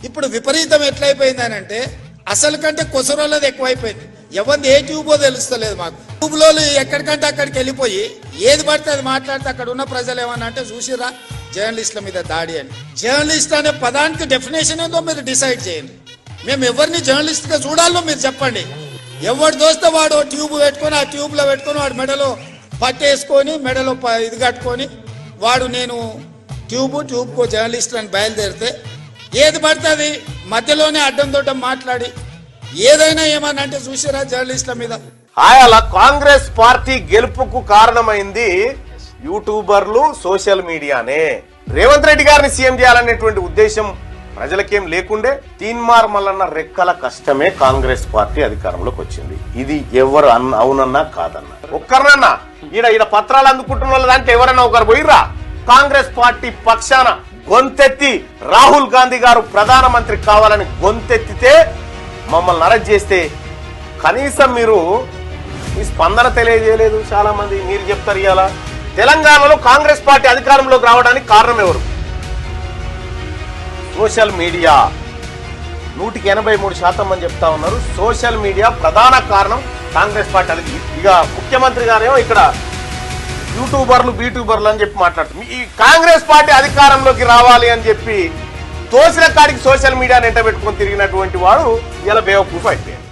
ఇప్పుడు విపరీతం ఎట్లయిపోయిందని అంటే అసలు కంటే కొసరోళ్ళది ఎక్కువైపోయింది. ఎవరిది ఏ ట్యూబో తెలుస్తలేదు మాకు. ట్యూబ్లో ఎక్కడికంటే అక్కడికి వెళ్ళిపోయి ఏది పడితే అది మాట్లాడితే అక్కడ ఉన్న ప్రజలు ఏమన్నా అంటే చూసిరా జర్నలిస్టుల మీద దాడి అని. జర్నలిస్ట్ అనే పదానికి డెఫినేషన్ ఏందో మీరు డిసైడ్ చేయండి. మేము ఎవరిని జర్నలిస్ట్గా చూడాలో మీరు చెప్పండి. ఎవడు దోస్తే వాడు ట్యూబ్ పెట్టుకొని ఆ ట్యూబ్లో పెట్టుకొని వాడు మెడలో పట్టేసుకొని మెడలో ఇది కట్టుకొని వాడు నేను ట్యూబ్కు జర్నలిస్ట్ అని బయలుదేరితే ఏది పడితే అది మధ్యలోనే అడ్డం దొడ్డం మాట్లాడి ఏదైనా ఏమన్నా అంటే చూసారా జర్నలిస్టుల మీద. అలా కాంగ్రెస్ పార్టీ గెలుపుకు కారణమైంది యూట్యూబర్లు, సోషల్ మీడియానే. రేవంత్ రెడ్డి గారిని సీఎం చేయాలనేటువంటి ఉద్దేశం ప్రజలకేం లేకుండే. తీన్మార్ మల్లన్న రెక్కల కష్టమే కాంగ్రెస్ పార్టీ అధికారంలోకి వచ్చింది. ఇది ఎవరు అవునన్నా కాదన్నా ఒక్కరినన్నా ఈడ పత్రాలు అందుకుంటున్న వాళ్ళ దాంట్లో ఎవరన్నా ఒకరు పోయిర్రా? కాంగ్రెస్ పార్టీ పక్షాన గొంతెత్తి రాహుల్ గాంధీ గారు ప్రధానమంత్రి కావాలని గొంతెత్తితే మమ్మల్ని అరెస్ట్ చేస్తే కనీసం మీరు ఈ స్పందన తెలియజేయలేదు. చాలా మంది మీరు చెప్తారు ఇవాళ తెలంగాణలో కాంగ్రెస్ పార్టీ అధికారంలోకి రావడానికి కారణం ఎవరు? Social media. 183% మంది చెప్తా ఉన్నారు సోషల్ మీడియా ప్రధాన కారణం కాంగ్రెస్ పార్టీ. ఇక ముఖ్యమంత్రి గారేమో ఇక్కడ యూట్యూబర్లు, బీట్యూబర్లు అని చెప్పి మాట్లాడుతుంది. ఈ కాంగ్రెస్ పార్టీ అధికారంలోకి రావాలి అని చెప్పి తోసిన కాడికి సోషల్ మీడియాని ఎంట పెట్టుకొని తిరిగినటువంటి వాడు ఇలా బేవకూఫ్ అయిపోయాడు.